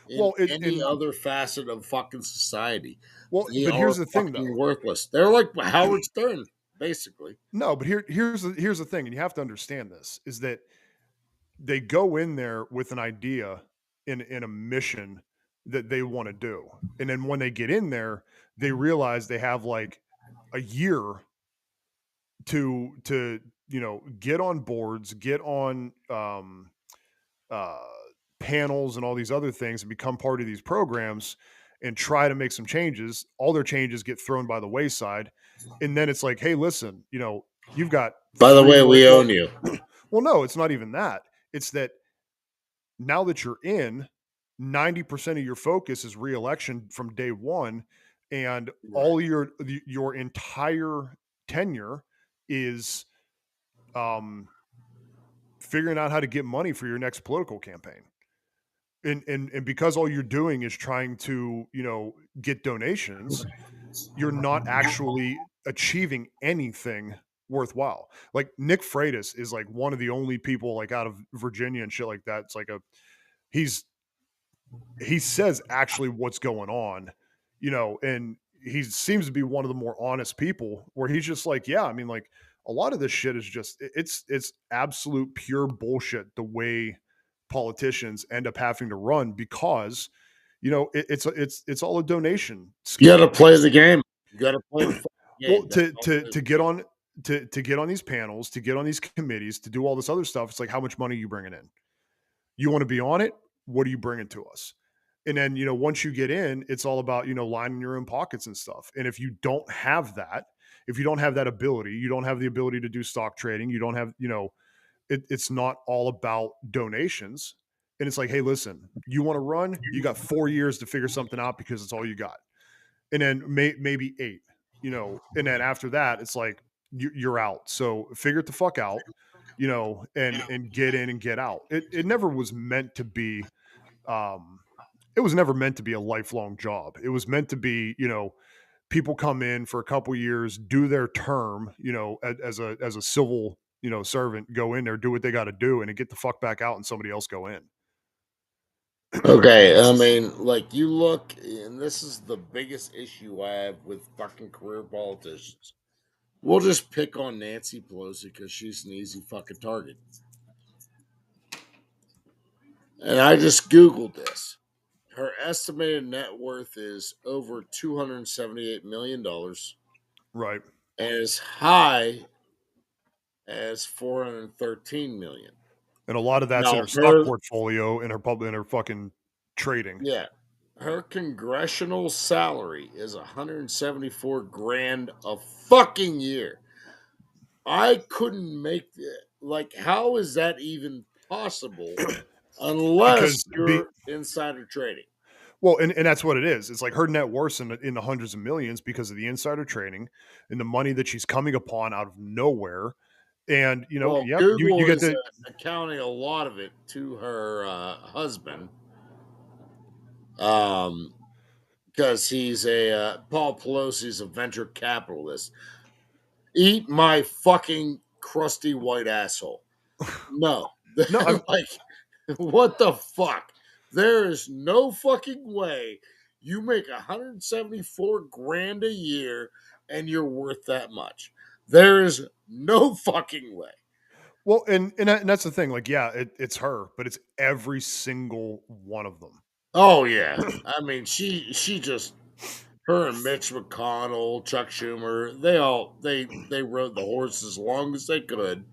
in Well, it, any and other facet of fucking society. well, They but are here's the thing, fucking though. worthless. They're like Howard Stern, basically. No, but here's the thing, and you have to understand this is that they go in there with an idea in a mission that they want to do, and then when they get in there, they realize they have like a year to get on boards, get on uh, panels, and all these other things, and become part of these programs, and try to make some changes. All their changes get thrown by the wayside, and then it's like, hey, listen, you've got By the 3 way, more. we own you. Well, no, it's not even that. It's that now that you're in, 90% of your focus is reelection from day one, and all your entire tenure is figuring out how to get money for your next political campaign. And because all you're doing is trying to, get donations, you're not actually achieving anything worthwhile. Like Nick Freitas is like one of the only people like out of Virginia and shit like that. It's like he says actually what's going on, and he seems to be one of the more honest people where he's just like, yeah, I mean, like a lot of this shit is just it's absolute pure bullshit the way politicians end up having to run because it's all a donation You scheme. got to play the game. You got to play the fucking Well, game. to get on to get on these panels, to get on these committees, to do all this other stuff, it's like how much money are you bringing in? You want to be on it? What are you bringing to us? And then, once you get in, it's all about, lining your own pockets and stuff. And if you don't have that, if you don't have that ability, you don't have the ability to do stock trading, you don't have, it's not all about donations. And it's like, hey, listen, you want to run? You got 4 years to figure something out because it's all you got. And then maybe 8, and then after that, it's like you're out. So figure it the fuck out, and get in and get out. It never was meant to be it was never meant to be a lifelong job. It was meant to be, people come in for a couple years, do their term, as a civil, servant, go in there, do what they got to do, and get the fuck back out, and somebody else go in. Okay, I mean, like you look, and this is the biggest issue I have with fucking career politicians. We'll just pick on Nancy Pelosi because she's an easy fucking target. And I just Googled this. Her estimated net worth is over $278 million Right. and as high as 413 million. And a lot of that's in Now her stock portfolio and her fucking trading. yeah, her congressional salary is 174 grand a fucking year. I couldn't make that. Like, how is that even possible unless you're insider trading? Well, and that's what it is. It's like her net worth in the hundreds of millions because of the insider trading and the money that she's coming upon out of nowhere. And, Google you get is the accounting a lot of it to her husband. Because he's Paul Pelosi's a venture capitalist. Eat my fucking crusty white asshole. No. No, I'm, Like, what the fuck? There is no fucking way you make 174 grand a year and you're worth that much. There is no fucking way. well, and that's the thing. Like, yeah, it's her, but it's every single one of them. Oh yeah. I mean, she just her and Mitch McConnell, Chuck Schumer, they rode the horse as long as they could.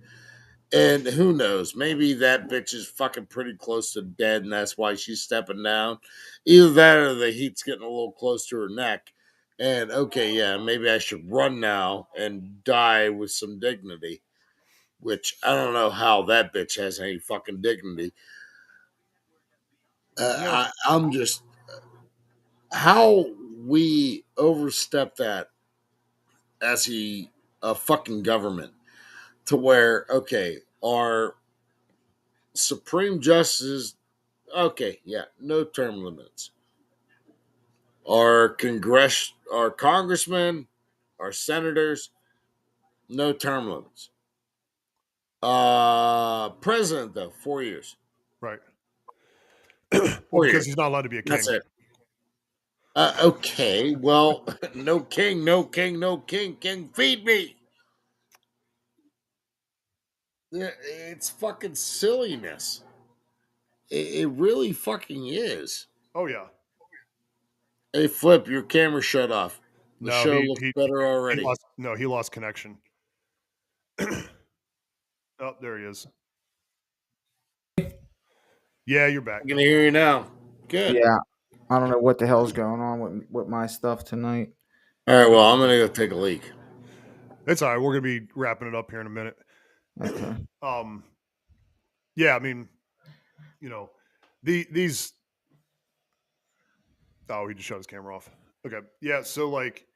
And who knows? Maybe that bitch is fucking pretty close to dead, and that's why she's stepping down. Either that or the heat's getting a little close to her neck. And okay, yeah, maybe I should run now and die with some dignity. Which I don't know how that bitch has any fucking dignity. Yeah. I'm just how we overstep that as a fucking government to where okay, our Supreme Justice, okay, yeah, no term limits. Our congressmen, our senators, no term limits. President though, 4 years. Right. Well, 4 years. because he's not allowed to be a king. That's it. Okay, well, no king, no king, no king. King, feed me. Yeah, it's fucking silliness. It really fucking is. Oh yeah. Hey, Flip, your camera shut off. The No, show looks better he already. lost connection. Oh, there he is. Yeah, you're back. I can hear you now. Good. Yeah, I don't know what the hell's going on with my stuff tonight. All right, well, I'm going to go take a leak. It's all right. We're gonna be wrapping it up here in a minute. Okay. Yeah, I mean, these. Oh, he just shut his camera off. Okay, yeah. So like,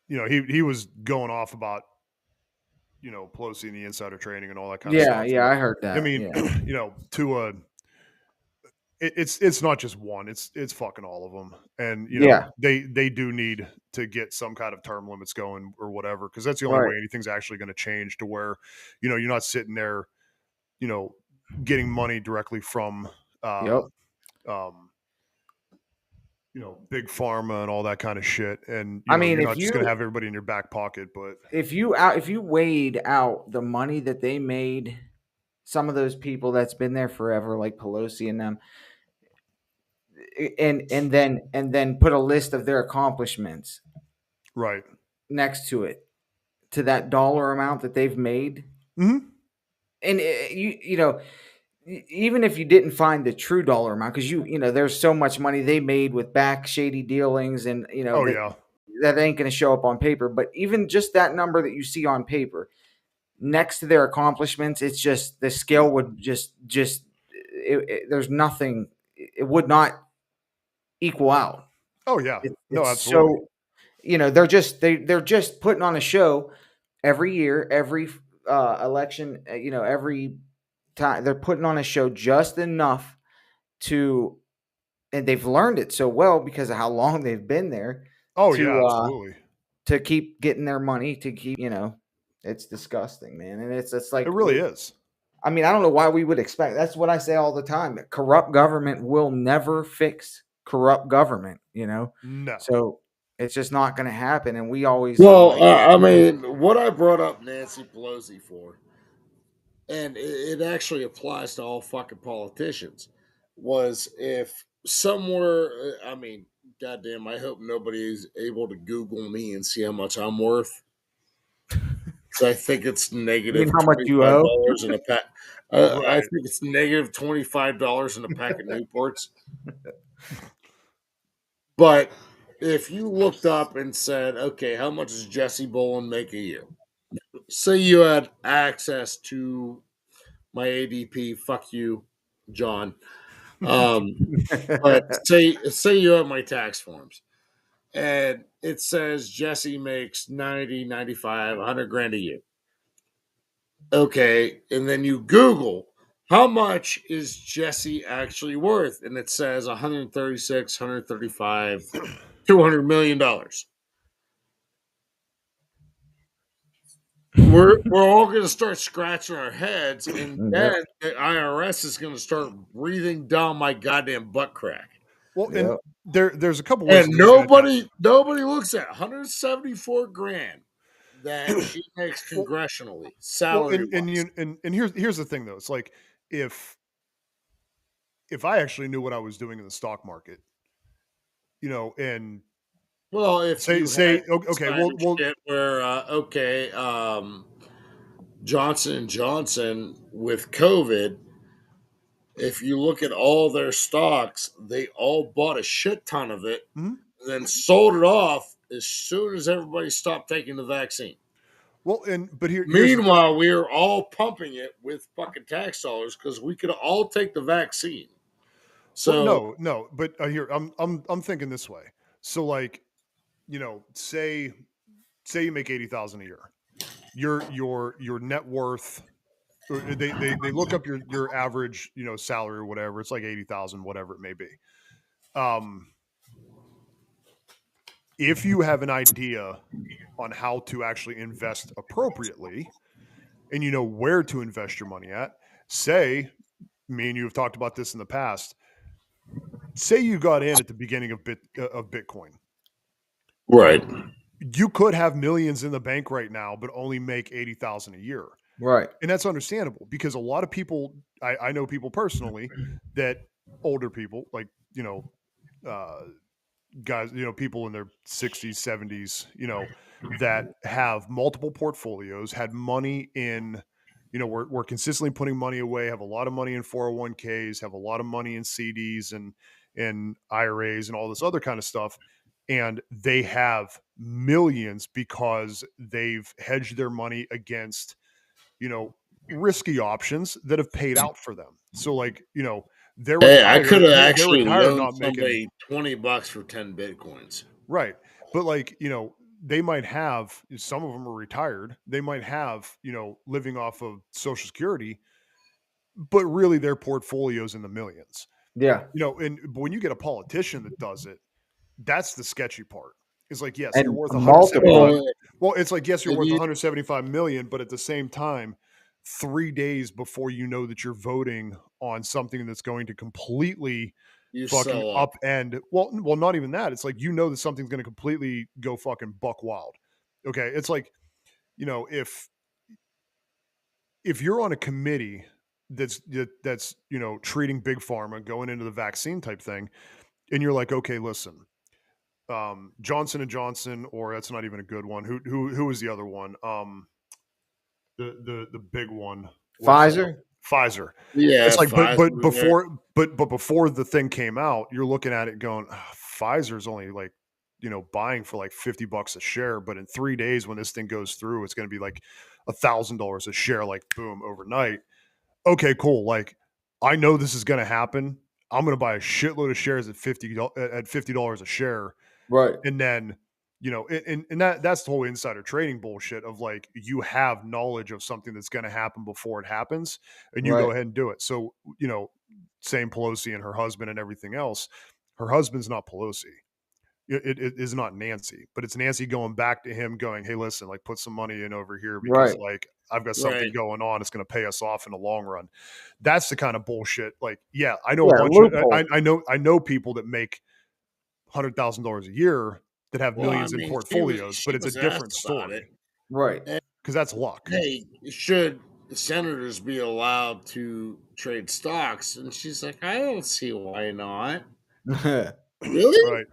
he was going off about Pelosi and the insider trading and all that kind of stuff. Yeah, I heard that. I mean, yeah. it's not just one. It's fucking all of them. And Yeah. they do need to get some kind of term limits going or whatever, because that's the only Right. way anything's actually going to change to where you're not sitting there getting money directly from Yep. big pharma and all that kind of shit. And I mean, you're if not just going you- to have everybody in your back pocket. But If you weighed out the money that they made, some of those people that's been there forever, like Pelosi and them, and then put a list of their accomplishments right. next to it, to that dollar amount that they've made, Mm-hmm. and even if you didn't find the true dollar amount, because there's so much money they made with back shady dealings, and Oh yeah. that ain't going to show up on paper. But even just that number that you see on paper next to their accomplishments, it's just the scale would there's nothing. It would not equal out. Oh yeah. No, It's absolutely. So they're just putting on a show every year, every election. Every time they're putting on a show just enough to, and they've learned it so well because of how long they've been there. Oh to, yeah, absolutely. To keep getting their money, to keep it's disgusting, man, and it's like It really is. I mean, I don't know why we would expect. That's what I say all the time. Corrupt government will never fix corrupt government. No. So it's just not going to happen. And we always. Well, I mean, what I brought up Nancy Pelosi for, and it actually applies to all fucking politicians, was if somewhere, I mean, goddamn, I hope nobody is able to Google me and see how much I'm worth. So I think it's negative how much you owe? $25 in a pack. I think it's negative $25 in a pack of Newports. But if you looked up and said, okay, how much does Jesse Bolin make a year? Say you had access to my ADP, fuck you, John. But say you have my tax forms and it says Jesse makes 90, 95, 100 grand a year. Okay, and then you Google how much is Jesse actually worth, and it says 136, 135, $200 million. We're all going to start scratching our heads, and then the IRS is going to start breathing down my goddamn butt crack. Well, Yep. and there's a couple ways. And to look at that. nobody looks at 174 grand that she makes congressionally, salary wise. And here's the thing though. It's like if I actually knew what I was doing in the stock market, and Well, if say you say had okay, well shit where Johnson and Johnson with COVID, if you look at all their stocks, they all bought a shit ton of it, then sold it off as soon as everybody stopped taking the vaccine. Well, but meanwhile, we are all pumping it with fucking tax dollars because we could all take the vaccine. So no, but here I'm thinking this way. So like, say you make 80,000 a year, your net worth. They look up your average salary or whatever. It's like 80,000, whatever it may be. If you have an idea on how to actually invest appropriately, and you know where to invest your money at, say me and you have talked about this in the past. Say you got in at the beginning of Bitcoin, right? You could have millions in the bank right now, but only make 80,000 a year. Right. And that's understandable because a lot of people, I know people personally that older people like, guys, people in their 60s, 70s, that have multiple portfolios, had money in, we're consistently putting money away, have a lot of money in 401ks, have a lot of money in CDs and IRAs and all this other kind of stuff. And they have millions because they've hedged their money against, risky options that have paid out for them. So like, they're retired. I could have actually retired loaned somebody $20 for 10 Bitcoins. Right. But like, they might have, some of them are retired. They might have, living off of Social Security, but really their portfolio's in the millions. Yeah. But when you get a politician that does it, that's the sketchy part. It's like, yes, And you're worth multiple. 175. Well, it's like, yes, you're worth 175 million, but at the same time, 3 days before you know that you're voting on something that's going to completely fucking upend. Well, not even that. It's like, that something's going to completely go fucking buck wild. Okay. It's like, if you're on a committee that's treating big pharma, going into the vaccine type thing, and you're like, okay, listen, Johnson and Johnson, or that's not even a good one. Who was the other one? The big one. Pfizer. Yeah, it's like, Pfizer, but before the thing came out, you're looking at it going, Pfizer's only like, buying for like $50 a share, but in 3 days when this thing goes through, it's going to be like $1,000 a share, like boom, overnight. Okay, cool. Like, I know this is going to happen. I'm going to buy a shitload of shares at $50 a share. Right. And then, and that's the whole insider trading bullshit of like, you have knowledge of something that's going to happen before it happens and you go ahead and do it. So, same Pelosi and her husband and everything else. Her husband's not Pelosi. It is not Nancy, but it's Nancy going back to him going, hey, listen, like put some money in over here because like I've got something going on. It's going to pay us off in the long run. That's the kind of bullshit. Like, yeah, I know a bunch of, I know people that make $100,000 a year that have millions in portfolios, but it's a different story. Right. Because that's luck. Hey, should the senators be allowed to trade stocks? And she's like, I don't see why not. Really? Right.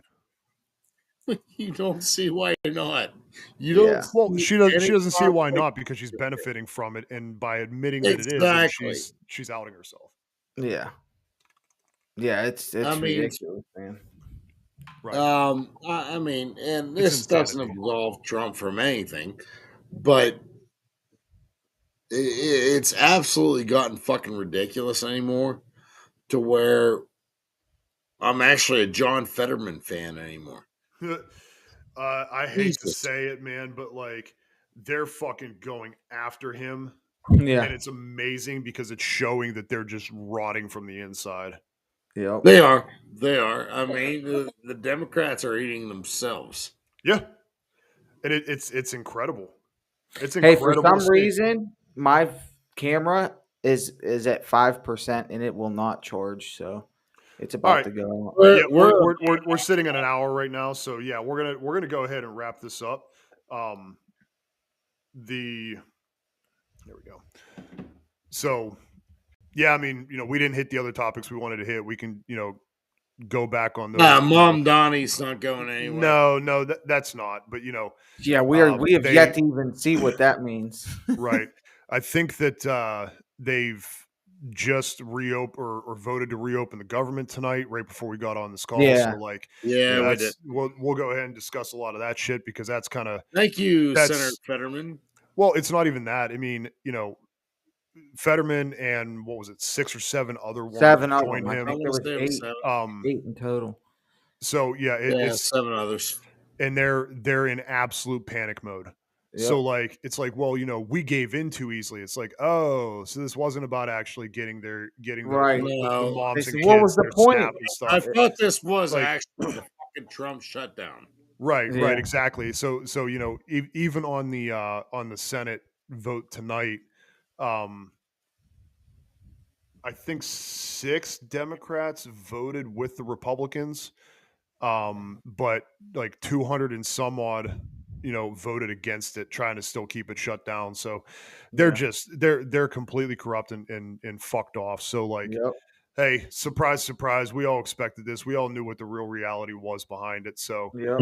You don't see why not. You don't. Well, she doesn't see why not because she's benefiting from it, and by admitting that it is, she's outing herself. Yeah. Yeah, it's ridiculous, man. Right. I mean, and this doesn't absolve Trump from anything, but it's absolutely gotten fucking ridiculous anymore to where I'm actually a John Fetterman fan anymore. I hate to say it, man, but like they're fucking going after him. Yeah. And it's amazing because it's showing that they're just rotting from the inside. Yep. They are. They are. I mean, the Democrats are eating themselves. Yeah, and it's incredible. It's Hey, for incredible to some see. reason, my camera is at 5% and it will not charge, so it's about right. to go. Yeah, We're we're sitting at an hour right now, so yeah, we're gonna go ahead and wrap this up. There we go. So yeah, I mean, we didn't hit the other topics we wanted to hit. We can, go back on those. Mom Donnie's not going anywhere. No, that's not. But Yeah, we have they yet to even see what that means. right. I think that they've just reopened or voted to reopen the government tonight, right before we got on this call. Yeah. So like, Yeah, we did. that's we'll go ahead and discuss a lot of that shit because that's kind of Thank you, that's Senator Fetterman. well, it's not even that. I mean, Fetterman and what was it, 6 or 7 other ones 7 of joined them. I him. think there was Almost 8, seven. 8 in total. So yeah, it's 7 others. and they're in absolute panic mode. Yep. So like it's like, well, we gave in too easily. It's like, oh, so this wasn't about actually getting Right. the No. moms They and said, what kids was the their point? SNAP and I stuff. thought this was Like- actually the fucking Trump shutdown. Right, Yeah. right, exactly. So even on the Senate vote tonight, I think 6 Democrats voted with the Republicans, but like 200 and some odd, voted against it, trying to still keep it shut down. So they're Yeah. just they're completely corrupt and fucked off. So like, Yep. hey, surprise, surprise, we all expected this. We all knew what the real reality was behind it. So Yep.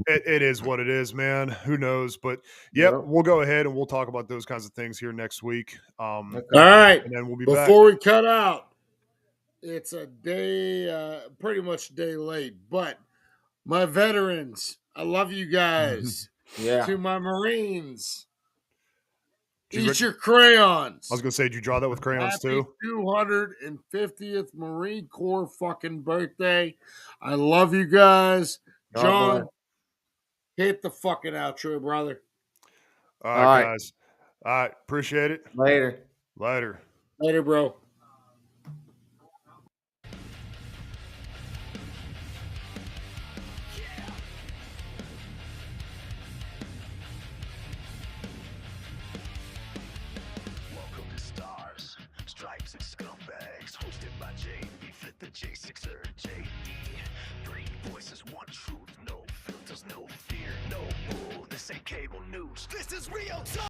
it is what it is, man. Who knows? But yep, Yep. we'll go ahead and we'll talk about those kinds of things here next week. Okay. All right. And then we'll be Before we cut out, it's a day, pretty much a day late, but my veterans, I love you guys. Yeah. To my Marines, Did you eat your crayons. I was gonna say, did you draw that with crayons Happy too? 250th Marine Corps fucking birthday. I love you guys. God John, bless. hit the fucking outro, brother. All All right, right. guys. All right, appreciate it. Later. Later. Later, bro. Welcome to Stars, Stripes and Scumbags, hosted by JB, fit the J6 or JE. 3 voices, 1 truth, no filters, no fear, no bull. This ain't cable news. This is real time.